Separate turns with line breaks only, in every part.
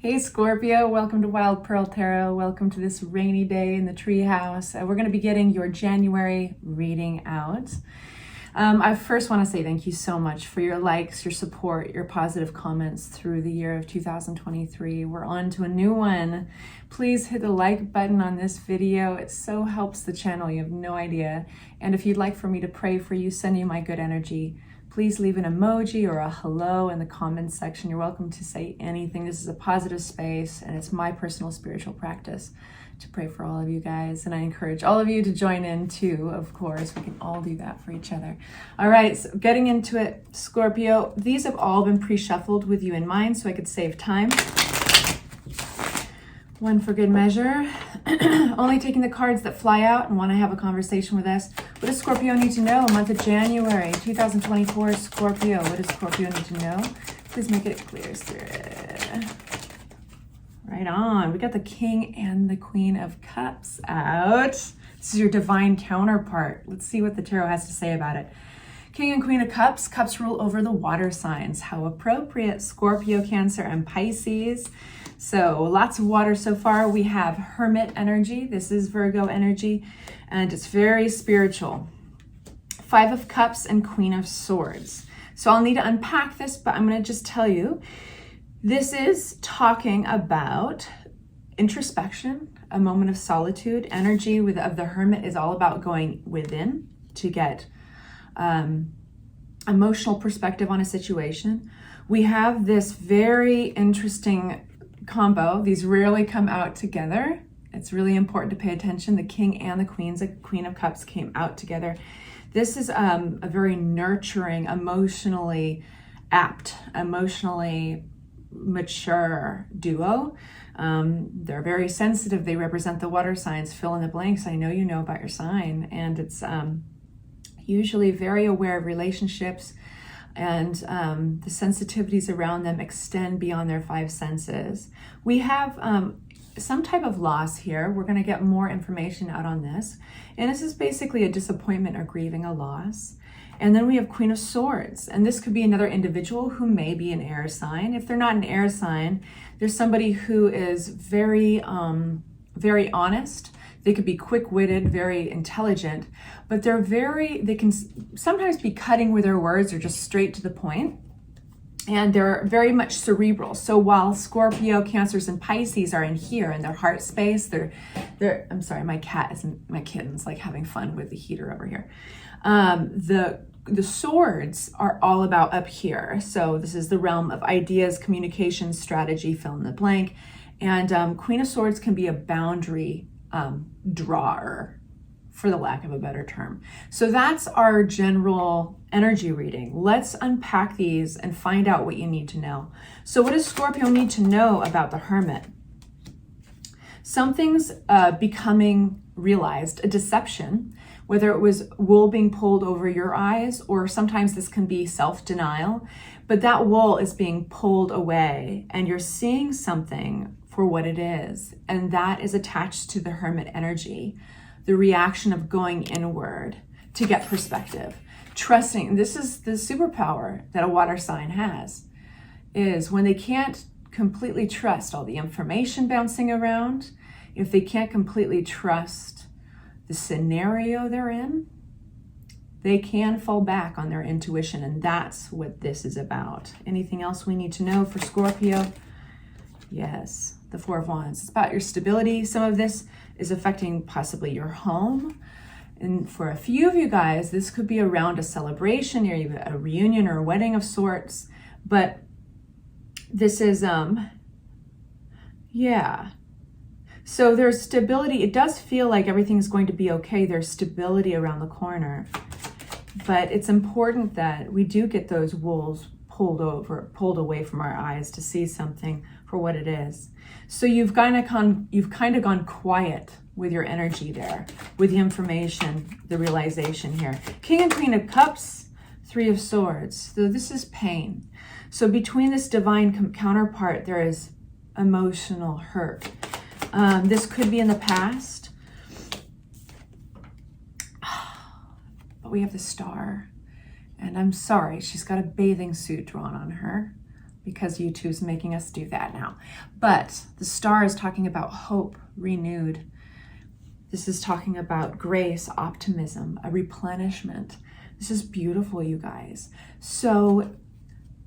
Hey Scorpio, welcome to Wild Pearl Tarot. Welcome to this rainy day in the treehouse. We're going to be getting your January reading out. I first want to say thank you so much for your likes, your support, your positive comments through the year of 2023. We're on to a new one. Please hit the like button on this video. It so helps the channel. You have no idea. And if you'd like for me to pray for you, send you my good energy, please leave an emoji or a hello in the comments section. You're welcome to say anything. This is a positive space, and it's my personal spiritual practice to pray for all of you guys. And I encourage all of you to join in too, of course. We can all do that for each other. All right, so getting into it, Scorpio, these have all been pre-shuffled with you in mind so I could save time. One for good measure. Only taking the cards that fly out and want to have a conversation with us. What does Scorpio need to know? Month of January 2024, Scorpio. What does Scorpio need to know? Please make it clear, Spirit. Right on. We got the King and the Queen of Cups out. This is your divine counterpart. Let's see what the tarot has to say about it. King and Queen of Cups. Cups rule over the water signs. How appropriate. Scorpio, Cancer, and Pisces. So lots of water so far. We have Hermit energy. This is Virgo energy, and it's very spiritual. Five of Cups and Queen of Swords. So I'll need to unpack this, but I'm going to just tell you, this is talking about introspection, a moment of solitude. Energy of the Hermit is all about going within to get emotional perspective on a situation. We have this very interesting combo. These rarely come out together. It's really important to pay attention. The King and the Queen of Cups came out together. This is a very nurturing, emotionally apt, emotionally mature duo. They're very sensitive. They represent the water signs. Fill in the blanks. I know you know about your sign, and it's usually very aware of relationships, and the sensitivities around them extend beyond their five senses. We have some type of loss here. We're going to get more information out on this. And this is basically a disappointment or grieving a loss. And then we have Queen of Swords. And this could be another individual who may be an air sign. If they're not an air sign, there's somebody who is very, very honest. They could be quick-witted, very intelligent, but they can sometimes be cutting with their words or just straight to the point. And they're very much cerebral. So while Scorpio, Cancers, and Pisces are in here in their heart space, I'm sorry, my kitten's like having fun with the heater over here. The swords are all about up here. So this is the realm of ideas, communication, strategy, fill in the blank. And Queen of Swords can be a boundary drawer, for the lack of a better term. So that's our general energy reading. Let's unpack these and find out what you need to know. So what does Scorpio need to know about the Hermit? Something's becoming realized, a deception, whether it was wool being pulled over your eyes, or sometimes this can be self-denial, but that wool is being pulled away and you're seeing something for what it is. And that is attached to the Hermit energy, the reaction of going inward to get perspective. Trusting, this is the superpower that a water sign has, is when they can't completely trust all the information bouncing around, if they can't completely trust the scenario they're in, they can fall back on their intuition. And that's what this is about. Anything else we need to know for Scorpio? Yes, the Four of Wands. It's about your stability. Some of this is affecting possibly your home. And for a few of you guys, this could be around a celebration or even a reunion or a wedding of sorts. But this is, yeah. So there's stability. It does feel like everything's going to be okay. There's stability around the corner. But it's important that we do get those wools pulled away from our eyes to see something for what it is. So you've kind of gone quiet with your energy there, with the information, the realization here. King and Queen of Cups, Three of Swords. So this is pain. So between this divine counterpart, there is emotional hurt. This could be in the past. But we have the Star. And I'm sorry, she's got a bathing suit drawn on her. because YouTube's making us do that now. But the star is talking about hope renewed. This is talking about grace, optimism, a replenishment. This is beautiful, you guys. So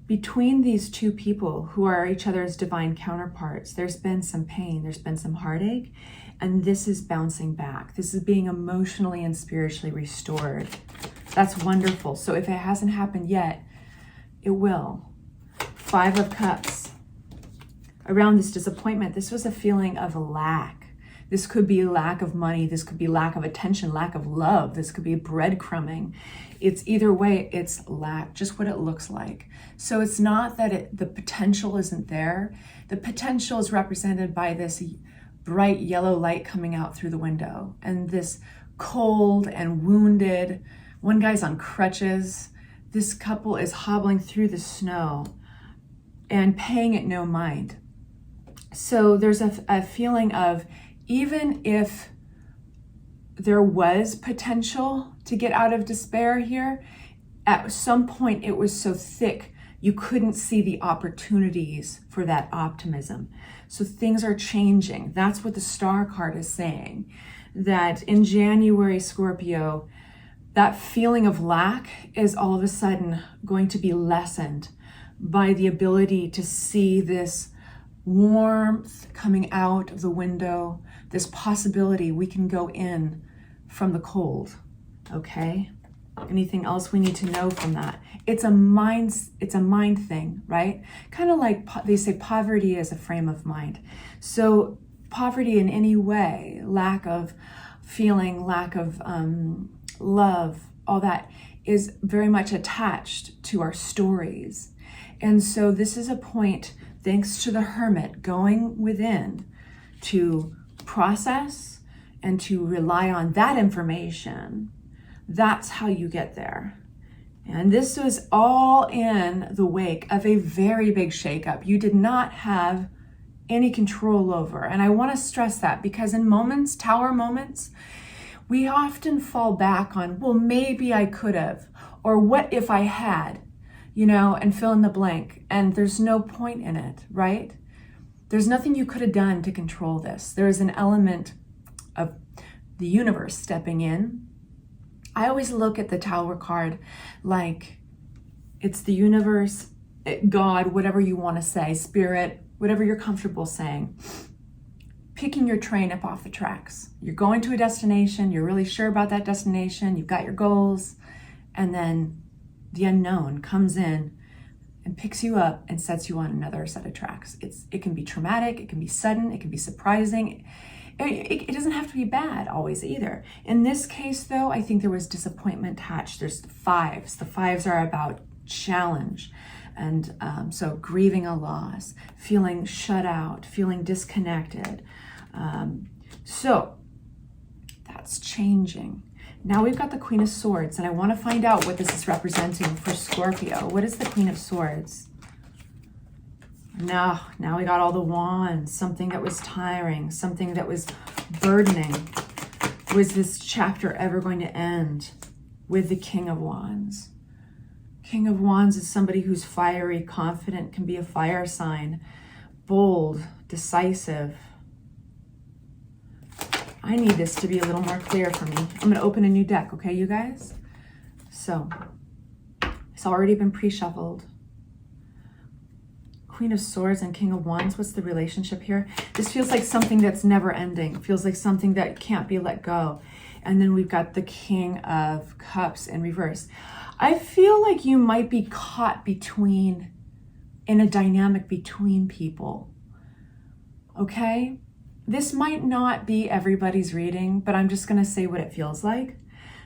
between these two people who are each other's divine counterparts, there's been some pain, there's been some heartache, and this is bouncing back. This is being emotionally and spiritually restored. That's wonderful. So if it hasn't happened yet, it will. 5 of Cups. Around this disappointment, this was a feeling of lack. This could be lack of money. This could be lack of attention, lack of love. This could be breadcrumbing. It's either way, it's lack, just what it looks like. So it's not that the potential isn't there. The potential is represented by this bright yellow light coming out through the window and this cold and wounded. One guy's on crutches. This couple is hobbling through the snow and paying it no mind. So there's a feeling of, even if there was potential to get out of despair here, at some point it was so thick you couldn't see the opportunities for that optimism. So things are changing. That's what the Star card is saying. That in January, Scorpio, that feeling of lack is all of a sudden going to be lessened by the ability to see this warmth coming out of the window, this possibility we can go in from the cold. Okay? Anything else we need to know from that? It's a mind thing, right? Kind of like they say poverty is a frame of mind. So poverty in any way, lack of feeling, lack of love, all that is very much attached to our stories. And so this is a point, thanks to the Hermit, going within to process and to rely on that information. That's how you get there. And this was all in the wake of a very big shakeup you did not have any control over. And I want to stress that, because in moments, tower moments, we often fall back on, well, maybe I could have, or what if I had, and fill in the blank. And there's no point in it, right? There's nothing you could have done to control this. There is an element of the universe stepping in. I always look at the Tower card like it's the universe, God, whatever you want to say, spirit, whatever you're comfortable saying, picking your train up off the tracks. You're going to a destination, you're really sure about that destination, you've got your goals, and then the unknown comes in and picks you up and sets you on another set of tracks. It can be traumatic, it can be sudden, it can be surprising. It doesn't have to be bad always either. In this case, though, I think there was disappointment attached. There's the 5s. The 5s are about challenge. And so grieving a loss, feeling shut out, feeling disconnected. So that's changing. Now we've got the Queen of Swords, and I want to find out what this is representing for Scorpio. What is the Queen of Swords? No, now we got all the wands, something that was tiring, something that was burdening. Was this chapter ever going to end with the King of Wands? King of Wands is somebody who's fiery, confident, can be a fire sign, bold, decisive. I need this to be a little more clear for me. I'm going to open a new deck, okay, you guys? So, it's already been pre-shuffled. Queen of Swords and King of Wands, what's the relationship here? This feels like something that's never ending. It feels like something that can't be let go. And then we've got the King of Cups in reverse. I feel like you might be caught in a dynamic between people. Okay? This might not be everybody's reading, but I'm just going to say what it feels like.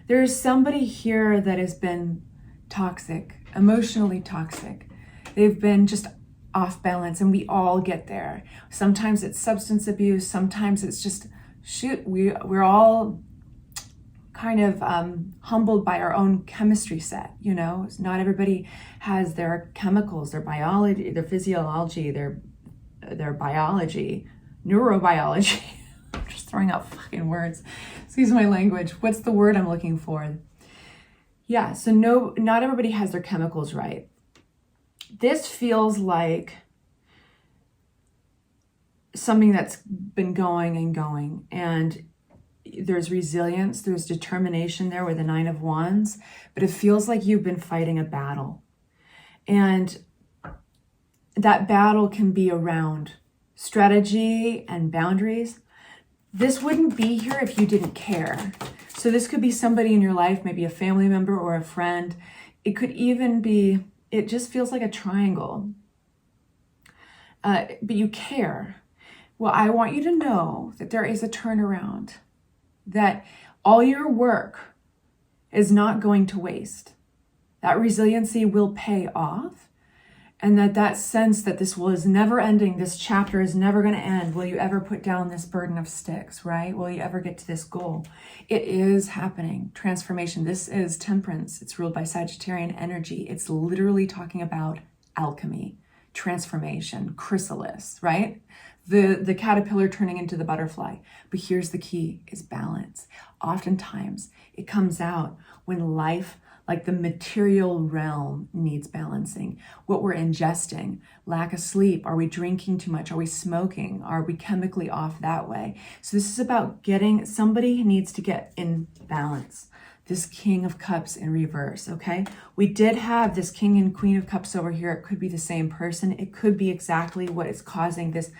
There's somebody here that has been toxic, emotionally toxic. They've been just off balance, and we all get there. Sometimes it's substance abuse. Sometimes it's just, we're all kind of humbled by our own chemistry set, Not everybody has their chemicals, their biology, their physiology, their biology, neurobiology. I'm just throwing out fucking words. Excuse my language. What's the word I'm looking for? Yeah, so not everybody has their chemicals right. This feels like something that's been going and going, and there's resilience, there's determination there with the Nine of Wands, but it feels like you've been fighting a battle. And that battle can be around strategy and boundaries. This wouldn't be here if you didn't care. So this could be somebody in your life, maybe a family member or a friend. It could even be, it just feels like a triangle. But you care. Well, I want you to know that there is a turnaround, that all your work is not going to waste. That resiliency will pay off, and that sense that this is never ending, this chapter is never going to end. Will you ever put down this burden of sticks, right? Will you ever get to this goal? It is happening. Transformation. This is Temperance. It's ruled by Sagittarian energy. It's literally talking about alchemy, transformation, chrysalis, right? The caterpillar turning into the butterfly. But here's the key, is balance. Oftentimes it comes out when life, like the material realm, needs balancing. What we're ingesting, lack of sleep, are we drinking too much? Are we smoking? Are we chemically off that way? So this is about somebody needs to get in balance. This King of Cups in reverse, okay? We did have this King and Queen of Cups over here. It could be the same person. It could be exactly what is causing this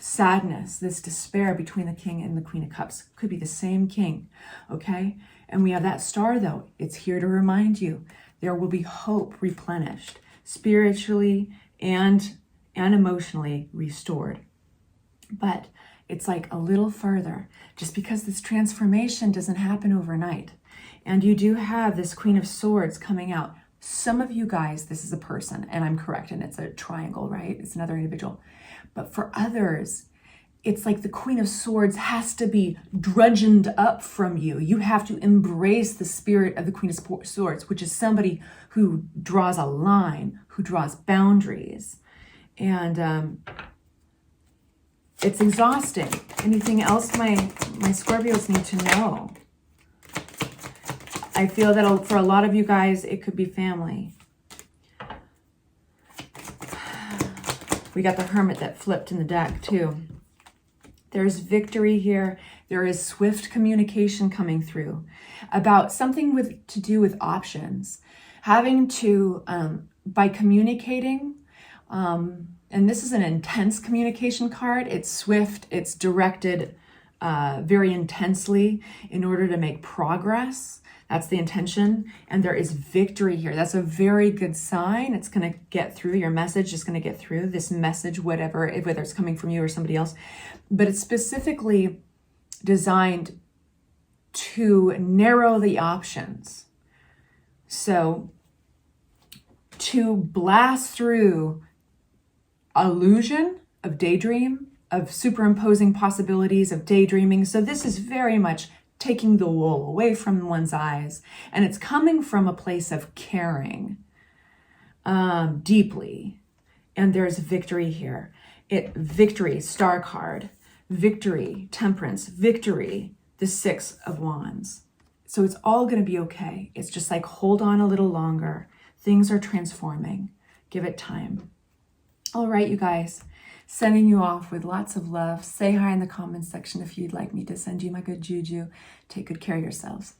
sadness, this despair between the King and the Queen of Cups. Could be the same king, okay? And we have that star, though. It's here to remind you there will be hope replenished, spiritually and emotionally restored. But it's like a little further, just because this transformation doesn't happen overnight. And you do have this Queen of Swords coming out. Some of you guys, this is a person, and I'm correct, and it's a triangle, right? It's another individual. But for others, it's like the Queen of Swords has to be drudgeoned up from you. You have to embrace the spirit of the Queen of Swords, which is somebody who draws a line, who draws boundaries. And it's exhausting. Anything else my Scorpios need to know? I feel that for a lot of you guys, it could be family. We got the Hermit that flipped in the deck too. There's victory here. There is swift communication coming through about something to do with options. Having to, by communicating, and this is an intense communication card. It's swift, it's directed very intensely in order to make progress. That's the intention. And there is victory here. That's a very good sign. It's going to get through. Your message is going to get through. This message, whether it's coming from you or somebody else. But it's specifically designed to narrow the options. So to blast through illusion of daydream, of superimposing possibilities, of daydreaming. So this is very much taking the wool away from one's eyes. And it's coming from a place of caring deeply. And there's victory here. Victory, star card. Victory, Temperance. Victory, the Six of Wands. So it's all going to be okay. It's just like, hold on a little longer. Things are transforming. Give it time. All right, you guys. Sending you off with lots of love. Say hi in the comments section if you'd like me to send you my good juju. Take good care of yourselves.